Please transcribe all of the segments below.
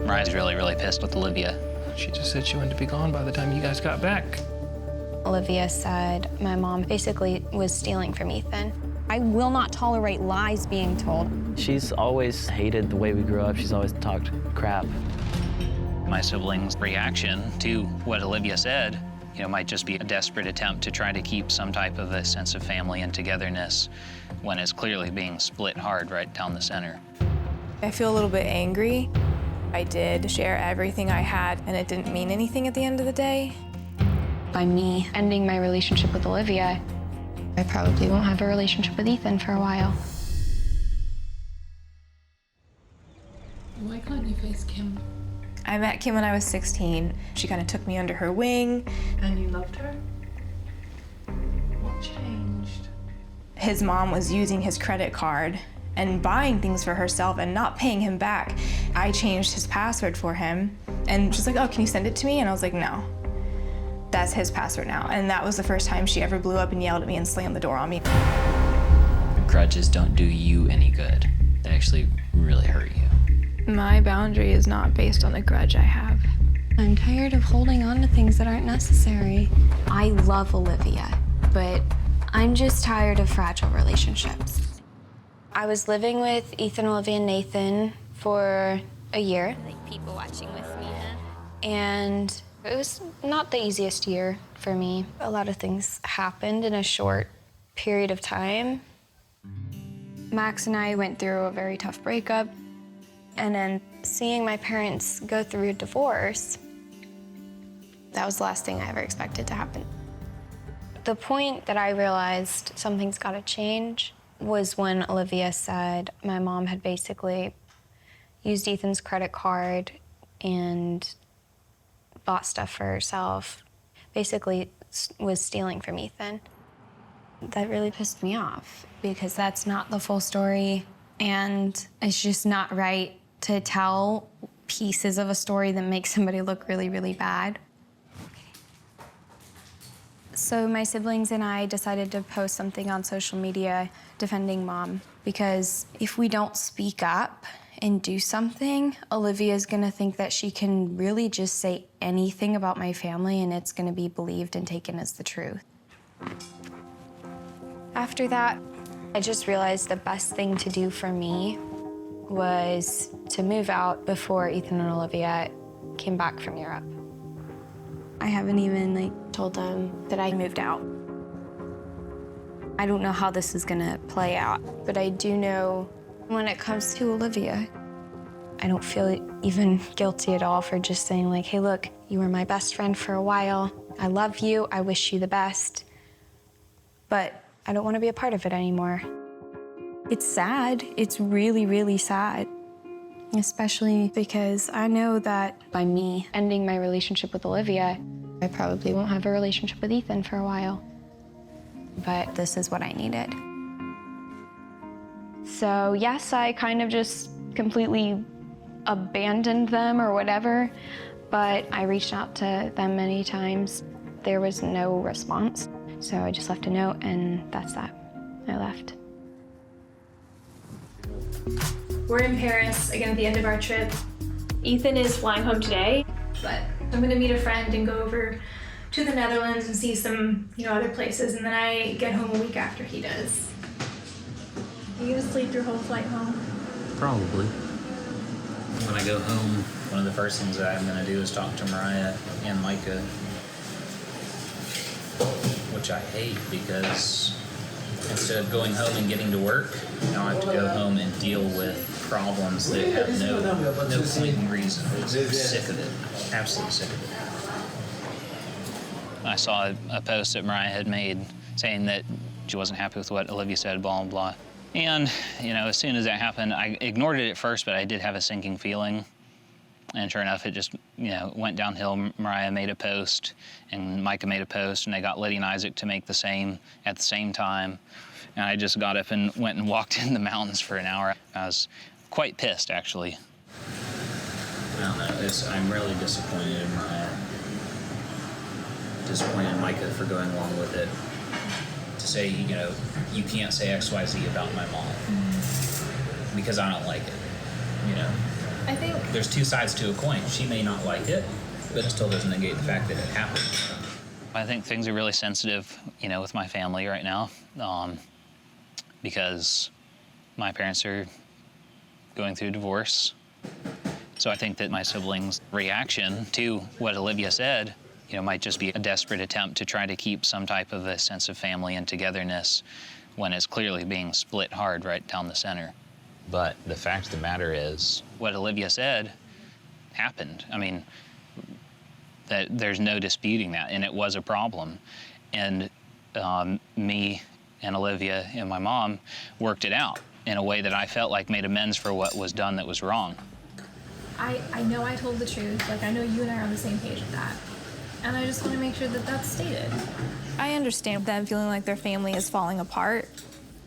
Moriah's really pissed with Olivia. She just said she wanted to be gone by the time you guys got back. Olivia said my mom basically was stealing from Ethan. I will not tolerate lies being told. She's always hated the way we grew up. She's always talked crap. My siblings' reaction to what Olivia said, might just be a desperate attempt to try to keep some type of a sense of family and togetherness when it's clearly being split hard right down the center. I feel a little bit angry. I did share everything I had, and it didn't mean anything at the end of the day. By me ending my relationship with Olivia, I probably won't have a relationship with Ethan for a while. Why can't you face Kim? I met Kim when I was 16. She kind of took me under her wing. And you loved her? What changed? His mom was using his credit card and buying things for herself and not paying him back. I changed his password for him, and she's like, oh, can you send it to me? And I was like, no. That's his password now. And that was the first time she ever blew up and yelled at me and slammed the door on me. Grudges don't do you any good. They actually really hurt you. My boundary is not based on the grudge I have. I'm tired of holding on to things that aren't necessary. I love Olivia, but I'm just tired of fragile relationships. I was living with Ethan, Olivia, and Nathan for a year. Like people watching with me. And it was not the easiest year for me. A lot of things happened in a short period of time. Max and I went through a very tough breakup. And then seeing my parents go through a divorce, that was the last thing I ever expected to happen. The point that I realized something's gotta change was when Olivia said my mom had basically used Ethan's credit card and bought stuff for herself, basically was stealing from Ethan. That really pissed me off because that's not the full story, and it's just not right to tell pieces of a story that make somebody look really bad. So my siblings and I decided to post something on social media defending Mom, because if we don't speak up and do something, Olivia's gonna think that she can really just say anything about my family and it's gonna be believed and taken as the truth. After that, I just realized the best thing to do for me was to move out before Ethan and Olivia came back from Europe. I haven't even told them that I moved out. I don't know how this is gonna play out, but I do know when it comes to Olivia, I don't feel even guilty at all for just saying hey, look, you were my best friend for a while. I love you, I wish you the best, but I don't wanna be a part of it anymore. It's sad, it's really sad. Especially because I know that by me ending my relationship with Olivia, I probably won't have a relationship with Ethan for a while. But this is what I needed. So yes, I kind of just completely abandoned them or whatever, but I reached out to them many times. There was no response. So I just left a note and that's that. I left. We're in Paris, again at the end of our trip. Ethan is flying home today, but I'm gonna meet a friend and go over to the Netherlands and see some, other places, and then I get home a week after he does. Are you gonna sleep your whole flight home? Probably. When I go home, one of the first things that I'm gonna do is talk to Moriah and Micah, which I hate because instead of going home and getting to work, now I have to go home and deal with problems that have no point and reason. I'm sick of it, absolutely sick of it. I saw a post that Moriah had made saying that she wasn't happy with what Olivia said, blah, blah, blah. And, as soon as that happened, I ignored it at first, but I did have a sinking feeling. And sure enough, it just, went downhill. Moriah made a post, and Micah made a post, and they got Liddy and Isaac to make the same at the same time. And I just got up and went and walked in the mountains for an hour. I was quite pissed, actually. I don't know, I'm really disappointed in Moriah. Disappointed in Micah for going along with it. To say, you can't say X, Y, Z about my mom. Because I don't like it, I think There's two sides to a coin. She may not like it, but it still doesn't negate the fact that it happened. I think things are really sensitive, you know, with my family right now, because my parents are going through divorce. So I think that my siblings' reaction to what Olivia said, you know, might just be a desperate attempt to try to keep some type of a sense of family and togetherness when it's clearly being split hard right down the center. But the fact of the matter is, what Olivia said happened. I mean, that there's no disputing that, and it was a problem. And me and Olivia and my mom worked it out in a way that I felt like made amends for what was done that was wrong. I know I told the truth. Like, I know you and I are on the same page with that. And I just want to make sure that that's stated. I understand them feeling like their family is falling apart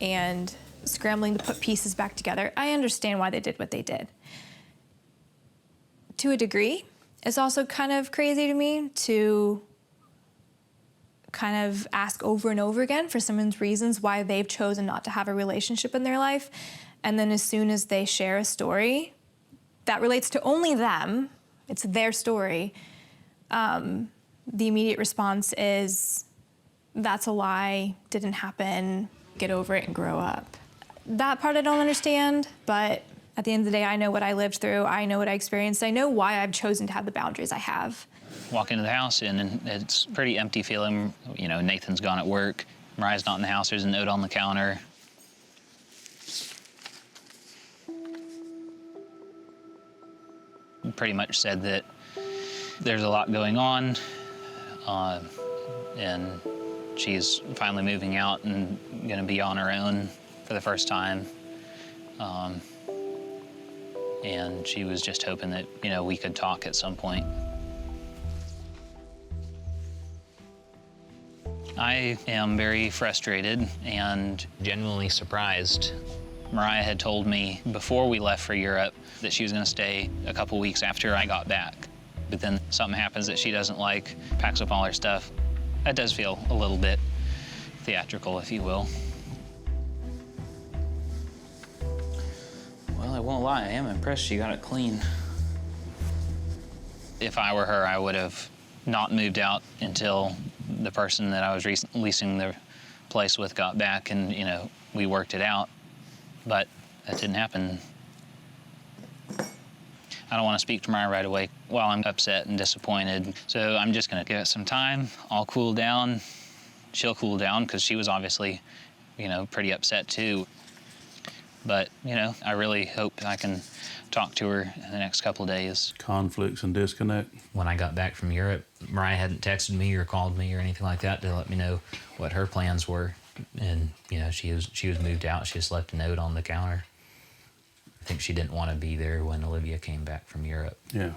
and scrambling to put pieces back together. I understand why they did what they did. To a degree, it's also kind of crazy to me to kind of ask over and over again for someone's reasons why they've chosen not to have a relationship in their life. And then as soon as they share a story that relates to only them, it's their story, the immediate response is, that's a lie, didn't happen, get over it and grow up. That part I don't understand, but at the end of the day, I know what I lived through, I know what I experienced, I know why I've chosen to have the boundaries I have. Walk into the house and it's pretty empty feeling. You know, Nathan's gone at work, Moriah's not in the house, there's a note on the counter. Pretty much said that there's a lot going on, and she's finally moving out and gonna be on her own for the first time. And she was just hoping that, you know, we could talk at some point. I am very frustrated and genuinely surprised. Moriah had told me before we left for Europe that she was gonna stay a couple weeks after I got back. But then something happens that she doesn't like, packs up all her stuff. That does feel a little bit theatrical, if you will. Well, I won't lie, I am impressed she got it clean. If I were her, I would have not moved out until the person that I was leasing the place with got back and, you know, we worked it out. But that didn't happen. I don't want to speak to Moriah right away while I'm upset and disappointed. So I'm just going to give it some time. I'll cool down. She'll cool down because she was obviously, you know, pretty upset too. But, you know, I really hope I can talk to her in the next couple of days. Conflicts and disconnect. When I got back from Europe, Moriah hadn't texted me or called me or anything like that to let me know what her plans were. And, you know, she was moved out. She just left a note on the counter. I think she didn't want to be there when Olivia came back from Europe. Yeah.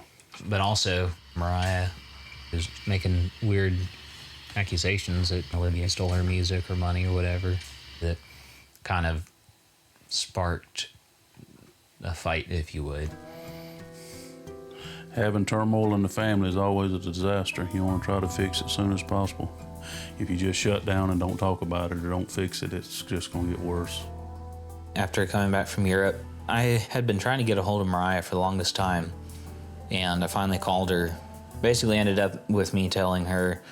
But also, Moriah was making weird accusations that Olivia stole her music or money or whatever that kind of sparked a fight, if you would. Having turmoil in the family is always a disaster. You want to try to fix it as soon as possible. If you just shut down and don't talk about it or don't fix it, it's just going to get worse. After coming back from Europe, I had been trying to get a hold of Moriah for the longest time, and I finally called her. Basically ended up with me telling her,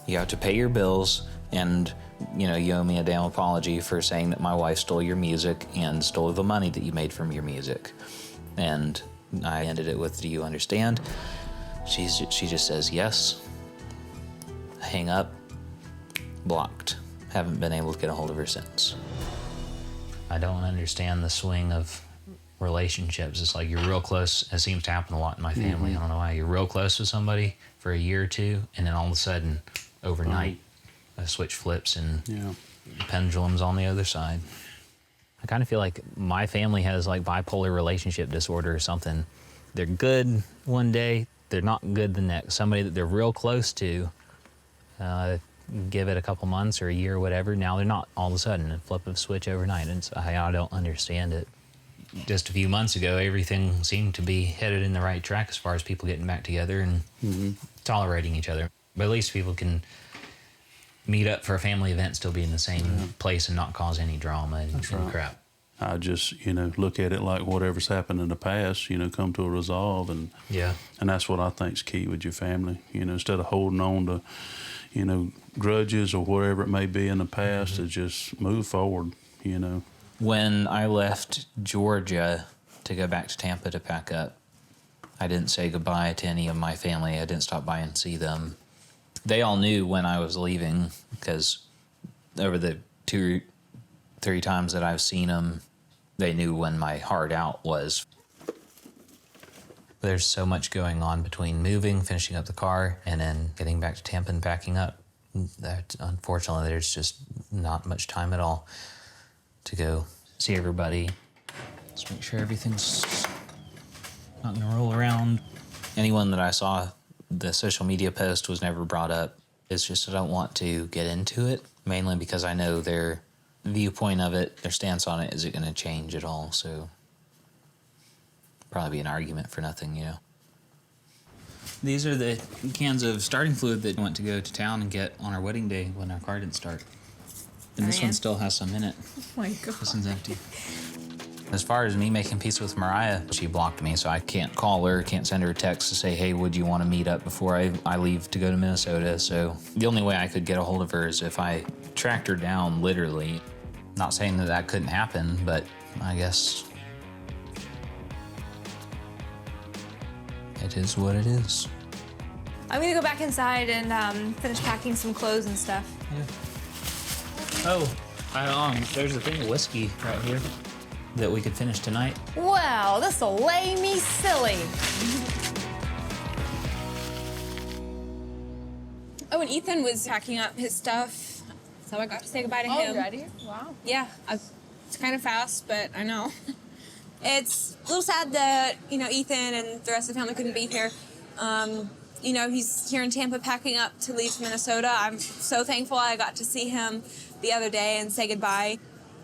you have to pay your bills, and, you know, you owe me a damn apology for saying that my wife stole your music and stole the money that you made from your music. And I ended it with, do you understand? She just says yes. Hang up. Blocked. Haven't been able to get a hold of her since. I don't understand the swing of relationships. It's like you're real close. It seems to happen a lot in my family. I don't know why. You're real close with somebody for a year or two, and then all of a sudden, overnight, a switch flips and the pendulum's on the other side. I kind of feel like my family has like bipolar relationship disorder or something. They're good one day, they're not good the next. Somebody that they're real close to, give it a couple months or a year or whatever, now they're not all of a sudden, a flip of a switch overnight. And I don't understand it. Just a few months ago, everything seemed to be headed in the right track as far as people getting back together and tolerating each other. But at least people can meet up for a family event, still be in the same place and not cause any drama and crap. I just, look at it like whatever's happened in the past, come to a resolve. And and that's what I think's key with your family. Instead of holding on to, grudges or whatever it may be in the past, to just move forward, When I left Georgia to go back to Tampa to pack up, I didn't say goodbye to any of my family. I didn't stop by and see them. They all knew when I was leaving because over the 2-3 times that I've seen them, they knew when my heart out was. There's so much going on between moving, finishing up the car, and then getting back to Tampa and packing up that unfortunately there's just not much time at all to go see everybody. Just make sure everything's not gonna roll around. Anyone that I saw, the social media post was never brought up. It's just I don't want to get into it, mainly because I know their viewpoint of it, their stance on it, isn't gonna change at all, so probably be an argument for nothing, These are the cans of starting fluid that went to go to town and get on our wedding day when our car didn't start. And this one still has some in it. Oh my God. This one's empty. As far as me making peace with Moriah, she blocked me, so I can't call her, can't send her a text to say, hey, would you want to meet up before I leave to go to Minnesota? So the only way I could get a hold of her is if I tracked her down, literally. Not saying that that couldn't happen, but I guess it is what it is. I'm gonna go back inside and finish packing some clothes and stuff. Oh, there's a thing of whiskey right here that we could finish tonight. Well, this'll lay me silly. Oh, and Ethan was packing up his stuff, so I got to say goodbye to him. Already? Wow. Yeah, it's kind of fast, but I know. It's a little sad that, Ethan and the rest of the family couldn't be here. He's here in Tampa packing up to leave to Minnesota. I'm so thankful I got to see him the other day and say goodbye.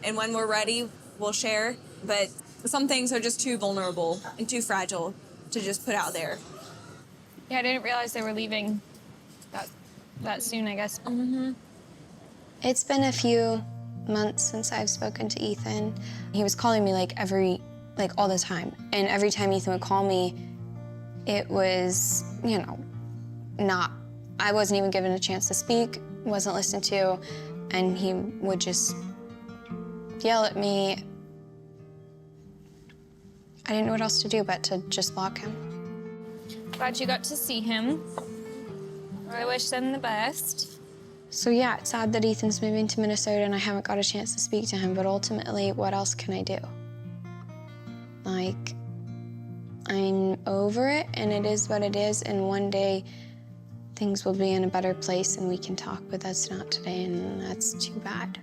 And when we're ready, we'll share. But some things are just too vulnerable and too fragile to just put out there. Yeah, I didn't realize they were leaving that soon, I guess. Mm-hmm. It's been a few months since I've spoken to Ethan. He was calling me all the time. And every time Ethan would call me, it was, I wasn't even given a chance to speak, wasn't listened to, and he would just yell at me. I didn't know what else to do but to just block him. Glad you got to see him. I wish them the best. So yeah, it's sad that Ethan's moving to Minnesota and I haven't got a chance to speak to him, but ultimately, what else can I do? I'm over it, and it is what it is, and one day things will be in a better place and we can talk, but that's not today, and that's too bad.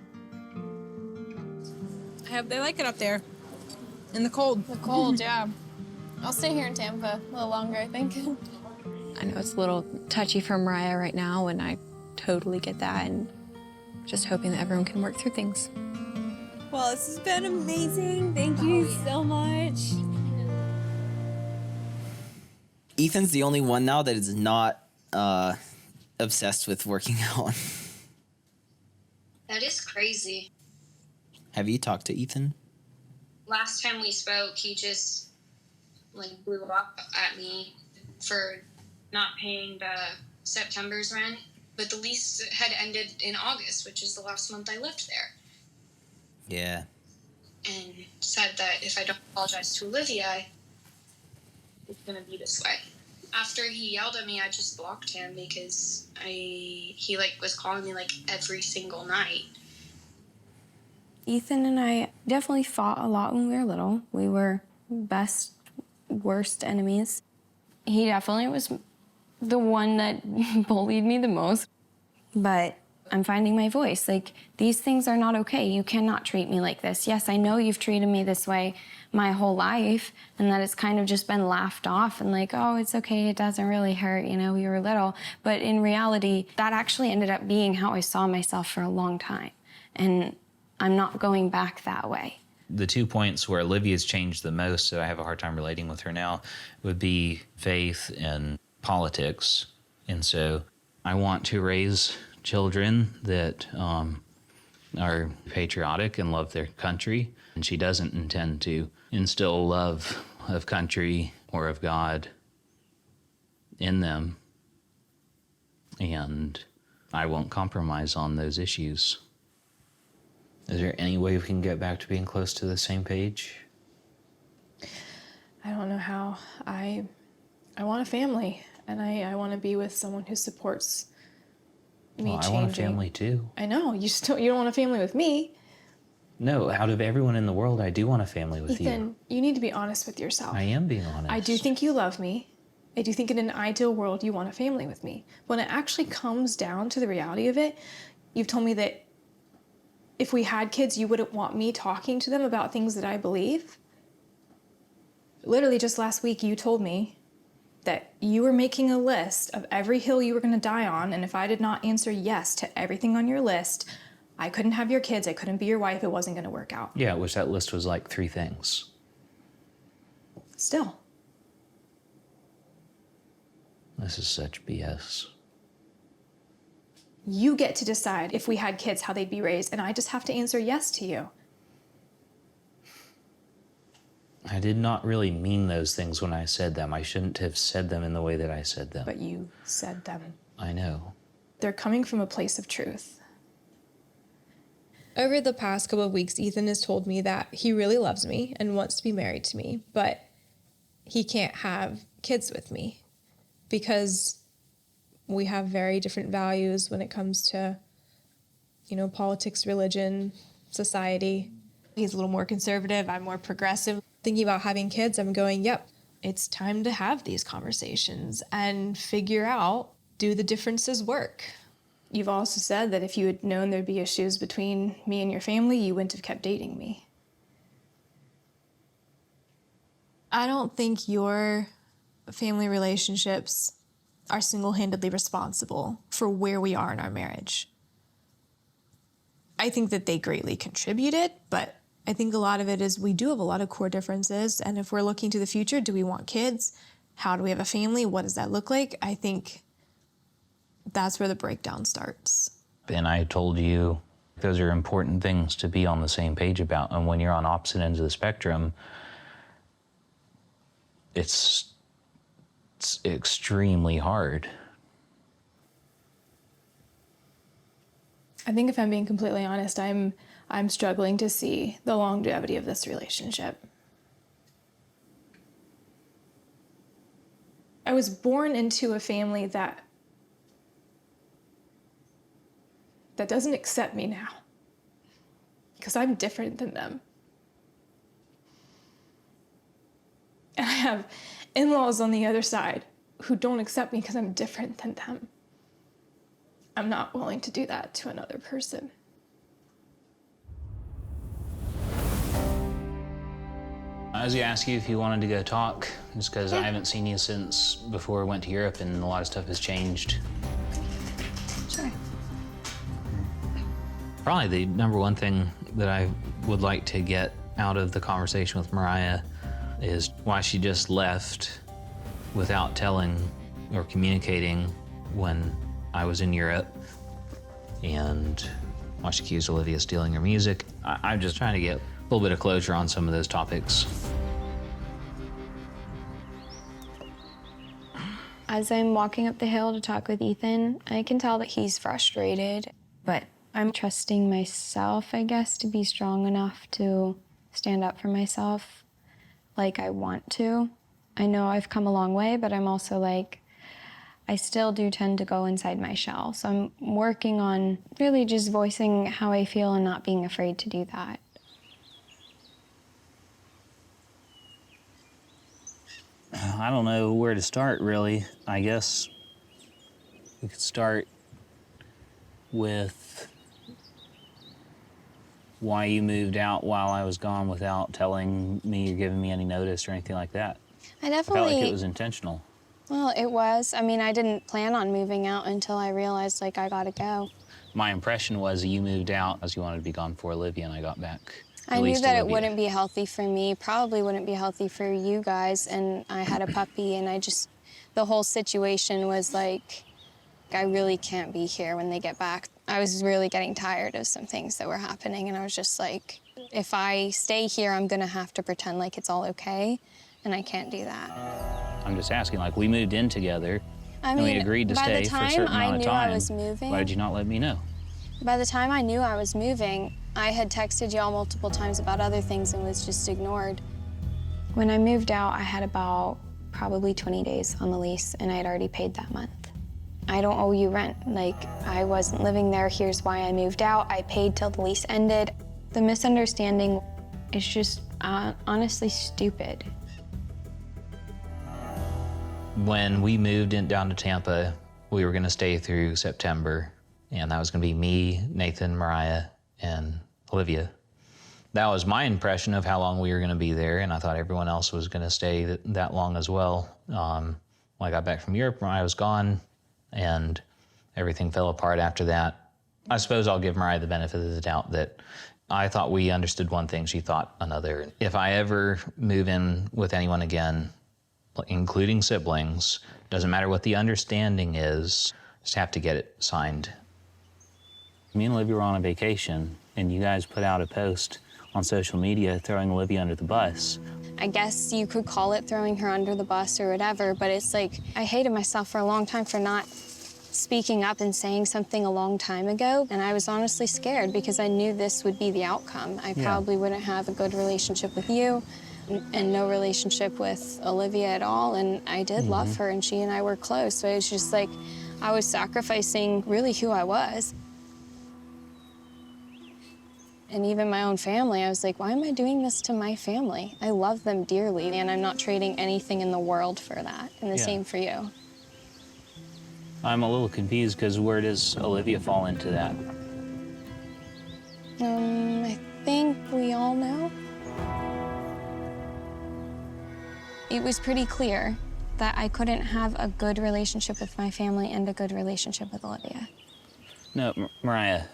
I hope they like it up there in the cold. The cold, yeah. I'll stay here in Tampa a little longer, I think. I know it's a little touchy for Moriah right now, and I totally get that, and just hoping that everyone can work through things. Well, this has been amazing. Thank you so much. Ethan's the only one now that is not obsessed with working out. That is crazy. Have you talked to Ethan? Last time we spoke, he just blew up at me for not paying the September's rent, but the lease had ended in August, which is the last month I lived there. Yeah. And said that if I don't apologize to Olivia, it's gonna be this way. After he yelled at me, I just blocked him because he was calling me every single night. Ethan and I definitely fought a lot when we were little. We were best, worst enemies. He definitely was the one that bullied me the most. But I'm finding my voice. These things are not okay. You cannot treat me like this. Yes, I know you've treated me this way my whole life, and that it's kind of just been laughed off and oh, it's okay, it doesn't really hurt, we were little. But in reality, that actually ended up being how I saw myself for a long time. And I'm not going back that way. The 2 points where Olivia's changed the most, so I have a hard time relating with her now, would be faith and politics. And so I want to raise children that are patriotic and love their country, and she doesn't intend to instill love of country or of God in them. And I won't compromise on those issues. Is there any way we can get back to being close to the same page? I don't know how. I want a family, and I want to be with someone who supports me changing. I want a family too. I know, you don't want a family with me. No, out of everyone in the world, I do want a family with you. Ethan, you need to be honest with yourself. I am being honest. I do think you love me. I do think in an ideal world you want a family with me. When it actually comes down to the reality of it, you've told me that if we had kids, you wouldn't want me talking to them about things that I believe. Literally just last week, you told me that you were making a list of every hill you were going to die on, and if I did not answer yes to everything on your list, I couldn't have your kids, I couldn't be your wife, it wasn't going to work out. Yeah, which that list was like 3 things. Still. This is such BS. You get to decide if we had kids, how they'd be raised, and I just have to answer yes to you. I did not really mean those things when I said them. I shouldn't have said them in the way that I said them. But you said them. I know. They're coming from a place of truth. Over the past couple of weeks, Ethan has told me that he really loves me and wants to be married to me, but he can't have kids with me because we have very different values when it comes to, politics, religion, society. He's a little more conservative, I'm more progressive. Thinking about having kids, I'm going, yep, it's time to have these conversations and figure out, do the differences work? You've also said that if you had known there'd be issues between me and your family, you wouldn't have kept dating me. I don't think your family relationships are single-handedly responsible for where we are in our marriage. I think that they greatly contributed, but I think a lot of it is we do have a lot of core differences, and if we're looking to the future, do we want kids? How do we have a family? What does that look like? I think that's where the breakdown starts. And I told you those are important things to be on the same page about, and when you're on opposite ends of the spectrum, it's extremely hard. I think if I'm being completely honest, I'm struggling to see the longevity of this relationship. I was born into a family that doesn't accept me now because I'm different than them. And I have in-laws on the other side who don't accept me because I'm different than them. I'm not willing to do that to another person. I was gonna ask you if you wanted to go talk, just because I haven't seen you since before I went to Europe and a lot of stuff has changed. Sure. Probably the number one thing that I would like to get out of the conversation with Moriah is why she just left without telling or communicating when I was in Europe, and why she accused Olivia of stealing her music. I'm just trying to get a little bit of closure on some of those topics. As I'm walking up the hill to talk with Ethan, I can tell that he's frustrated, but I'm trusting myself, I guess, to be strong enough to stand up for myself like I want to. I know I've come a long way, but I'm also like, I still do tend to go inside my shell. So I'm working on really just voicing how I feel and not being afraid to do that. I don't know where to start, really. I guess we could start with why you moved out while I was gone without telling me or giving me any notice or anything like that. I definitely felt like it was intentional. Well, it was. I mean, I didn't plan on moving out until I realized, like, I gotta go. My impression was you moved out as you wanted to be gone for Olivia, and I got back. I knew that it wouldn't be healthy for me, probably wouldn't be healthy for you guys, and I had a puppy, and the whole situation was like, I really can't be here when they get back. I was really getting tired of some things that were happening, and I was just like, if I stay here, I'm gonna have to pretend like it's all okay, and I can't do that. I'm just asking, like, we moved in together, and we agreed to stay for a certain amount of time. By the time I knew I was moving, why did you not let me know? By the time I knew I was moving, I had texted y'all multiple times about other things and was just ignored. When I moved out, I had about probably 20 days on the lease, and I had already paid that month. I don't owe you rent. Like, I wasn't living there. Here's why I moved out. I paid till the lease ended. The misunderstanding is just honestly stupid. When we moved down to Tampa, we were gonna stay through September, and that was gonna be me, Nathan, Moriah, and Olivia. That was my impression of how long we were gonna be there, and I thought everyone else was gonna stay that long as well. When I got back from Europe, Moriah was gone, and everything fell apart after that. I suppose I'll give Moriah the benefit of the doubt that I thought we understood one thing, she thought another. If I ever move in with anyone again, including siblings, doesn't matter what the understanding is, just have to get it signed. Me and Olivia were on a vacation, and you guys put out a post on social media throwing Olivia under the bus. I guess you could call it throwing her under the bus or whatever, but it's like, I hated myself for a long time for not speaking up and saying something a long time ago, and I was honestly scared because I knew this would be the outcome. I probably wouldn't have a good relationship with you and no relationship with Olivia at all, and I did love her, and she and I were close, so it was just like I was sacrificing really who I was. And even my own family, I was like, why am I doing this to my family? I love them dearly, and I'm not trading anything in the world for that, and the same for you. I'm a little confused because where does Olivia fall into that? I think we all know. It was pretty clear that I couldn't have a good relationship with my family and a good relationship with Olivia. No, Moriah.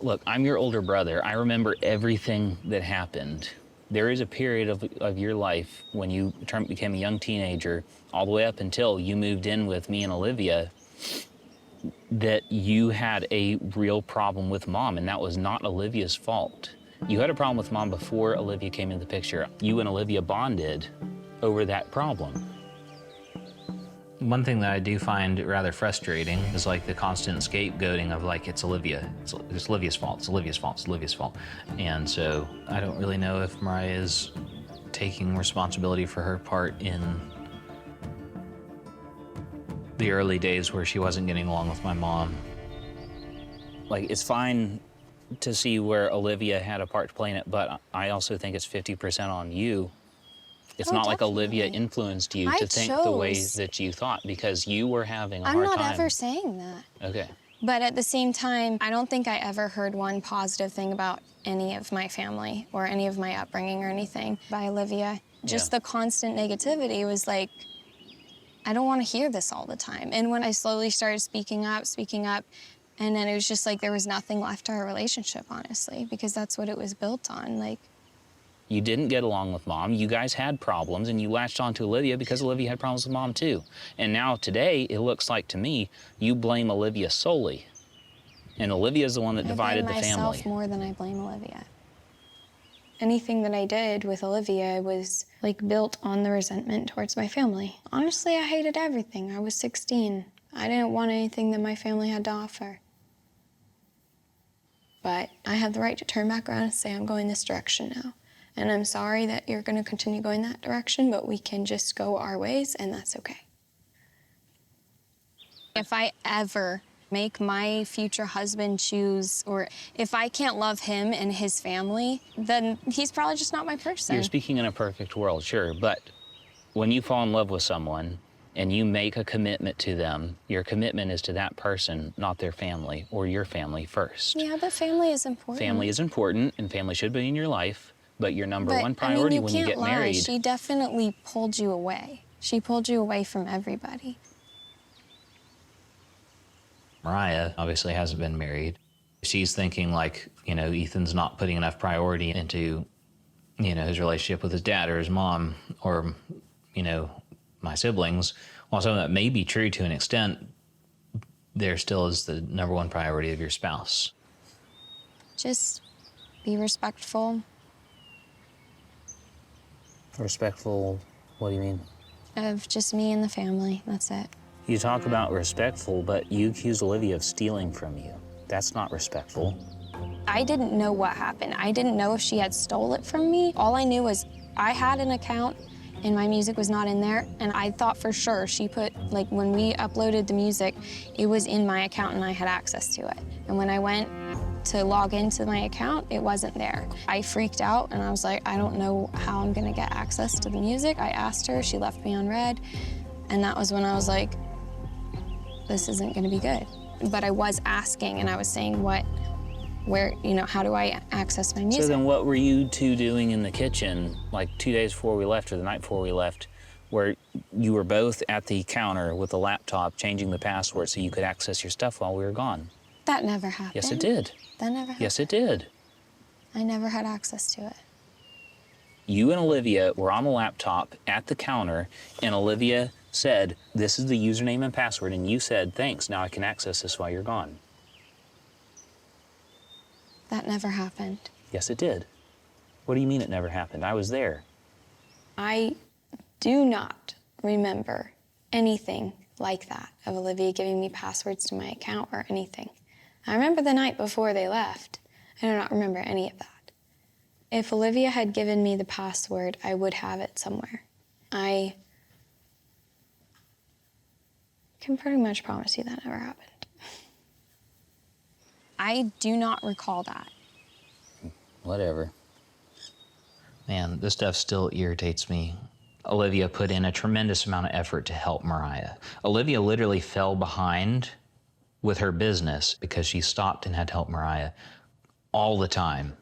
Look, I'm your older brother. I remember everything that happened. There is a period of your life when you became a young teenager, all the way up until you moved in with me and Olivia, that you had a real problem with Mom, and that was not Olivia's fault. You had a problem with Mom before Olivia came into the picture. You and Olivia bonded over that problem. One thing that I do find rather frustrating is like the constant scapegoating of like, it's Olivia, it's Olivia's fault, it's Olivia's fault, it's Olivia's fault. And so I don't really know if Moriah is taking responsibility for her part in the early days where she wasn't getting along with my mom. Like, it's fine to see where Olivia had a part to play in it, but I also think it's 50% on you. It's not like Olivia influenced you to think the way that you thought, because you were having a hard time. I'm not ever saying that. Okay. But at the same time, I don't think I ever heard one positive thing about any of my family or any of my upbringing or anything by Olivia. Just the constant negativity was like, I don't want to hear this all the time. And when I slowly started speaking up, and then it was just like there was nothing left to our relationship, honestly, because that's what it was built on. Like, you didn't get along with Mom. You guys had problems, and you latched on to Olivia because Olivia had problems with Mom, too. And now today, it looks like to me, you blame Olivia solely. And Olivia's the one that divided the family. I blame myself more than I blame Olivia. Anything that I did with Olivia was like built on the resentment towards my family. Honestly, I hated everything. I was 16. I didn't want anything that my family had to offer. But I have the right to turn back around and say, I'm going this direction now. And I'm sorry that you're going to continue going that direction, but we can just go our ways, and that's okay. If I ever make my future husband choose, or if I can't love him and his family, then he's probably just not my person. You're speaking in a perfect world, sure, but when you fall in love with someone and you make a commitment to them, your commitment is to that person, not their family or your family first. Yeah, but family is important. Family is important, and family should be in your life. But your number one priority when you get married. She definitely pulled you away. She pulled you away from everybody. Moriah obviously hasn't been married. She's thinking like, you know, Ethan's not putting enough priority into, you know, his relationship with his dad or his mom or, you know, my siblings. While some of that may be true to an extent, there still is the number one priority of your spouse. Just be respectful Respectful, what do you mean? of just me and the family. That's it. You talk about respectful, but you accuse Olivia of stealing from you. That's not respectful. I didn't know what happened. I didn't know if she had stole it from me. All I knew was I had an account and my music was not in there, and I thought for sure she put, like, when we uploaded the music, it was in my account and I had access to it. And when I went to log into my account, it wasn't there. I freaked out and I was like, I don't know how I'm gonna get access to the music. I asked her, she left me on red, and that was when I was like, this isn't gonna be good. But I was asking and I was saying where, you know, how do I access my music? So then what were you two doing in the kitchen, like 2 days before we left or the night before we left, where you were both at the counter with the laptop changing the password so you could access your stuff while we were gone? That never happened. Yes, it did. That never happened. Yes, it did. I never had access to it. You and Olivia were on the laptop at the counter, and Olivia said, this is the username and password, and you said, thanks, now I can access this while you're gone. That never happened. Yes, it did. What do you mean it never happened? I was there. I do not remember anything like that of Olivia giving me passwords to my account or anything. I remember the night before they left. I do not remember any of that. If Olivia had given me the password, I would have it somewhere. I can pretty much promise you that never happened. I do not recall that. Whatever. Man, this stuff still irritates me. Olivia put in a tremendous amount of effort to help Moriah. Olivia literally fell behind with her business because she stopped and had to help Moriah all the time.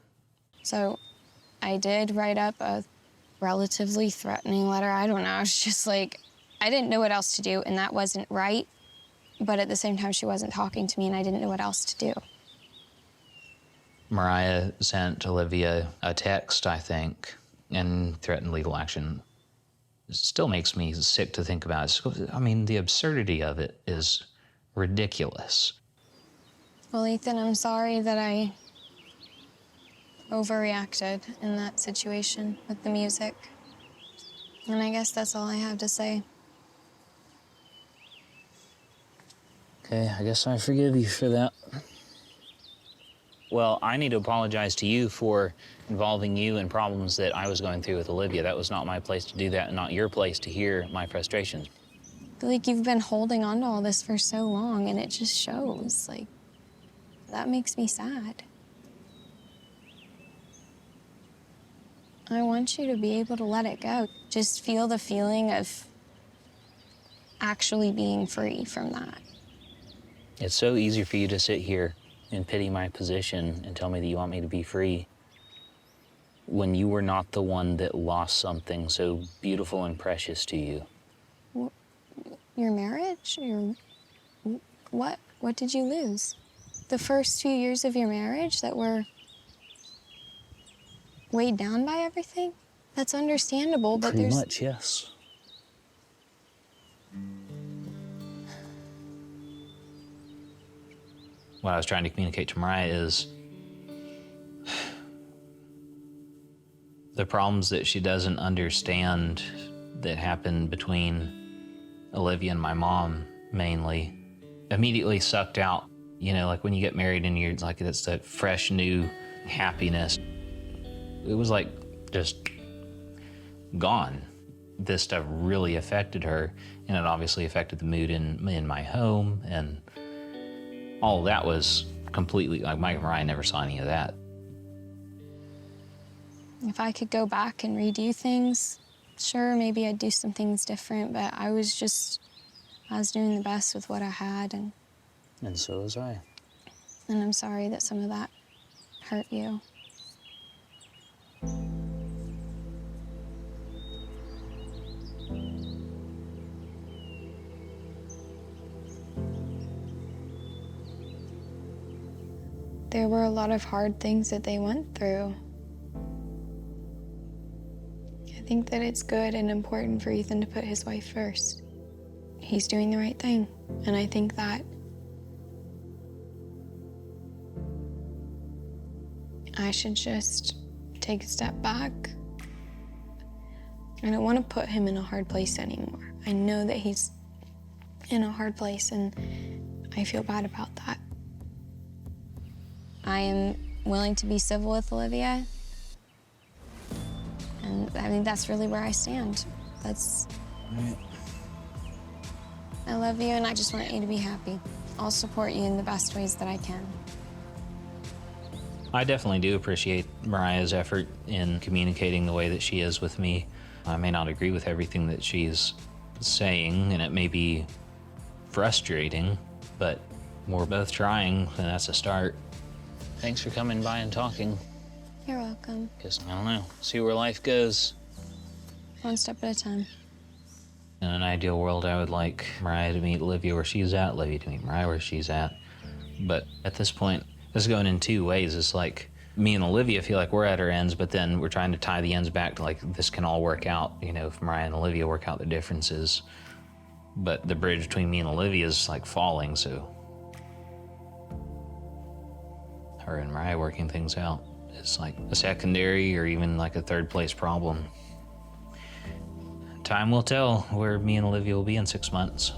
So I did write up a relatively threatening letter. I don't know, it's just like, I didn't know what else to do, and that wasn't right. But at the same time, she wasn't talking to me, and I didn't know what else to do. Moriah sent Olivia a text, I think, and threatened legal action. It still makes me sick to think about it. I mean, the absurdity of it is ridiculous. Well, Ethan, I'm sorry that I overreacted in that situation with the music. And I guess that's all I have to say. Okay, I guess I forgive you for that. Well, I need to apologize to you for involving you in problems that I was going through with Olivia. That was not my place to do that and not your place to hear my frustrations. I feel like you've been holding on to all this for so long, and it just shows. Like, that makes me sad. I want you to be able to let it go. Just feel the feeling of actually being free from that. It's so easy for you to sit here and pity my position and tell me that you want me to be free when you were not the one that lost something so beautiful and precious to you. Your marriage? What? What did you lose? The first few years of your marriage that were weighed down by everything? That's understandable, but Pretty much, yes. What I was trying to communicate to Moriah is the problems that she doesn't understand that happened between Olivia and my mom, mainly, immediately sucked out. You know, like when you get married and you're like, it's that fresh, new happiness. It was like just gone. This stuff really affected her, and it obviously affected the mood in my home, and all of that was completely, like, Mike and Moriah never saw any of that. if I could go back and redo things, sure, maybe I'd do some things different, but I was doing the best with what I had, and so was I. And I'm sorry that some of that hurt you. There were a lot of hard things that they went through. I think that it's good and important for Ethan to put his wife first. He's doing the right thing, and I think that I should just take a step back. I don't want to put him in a hard place anymore. I know that he's in a hard place, and I feel bad about that. I am willing to be civil with Olivia, and I think that's really where I stand. I love you, and I just want you to be happy. I'll support you in the best ways that I can. I definitely do appreciate Moriah's effort in communicating the way that she is with me. I may not agree with everything that she's saying, and it may be frustrating, but we're both trying, and that's a start. Thanks for coming by and talking. You're welcome. Guess, I don't know, see where life goes. One step at a time. In an ideal world, I would like Moriah to meet Olivia where she's at, Olivia to meet Moriah where she's at. But at this point, this is going in two ways. It's like me and Olivia feel like we're at our ends, but then we're trying to tie the ends back to like, this can all work out, you know, if Moriah and Olivia work out the differences. But the bridge between me and Olivia is like falling, so her and Moriah working things out is like a secondary or even like a third place problem. Time will tell where me and Olivia will be in 6 months.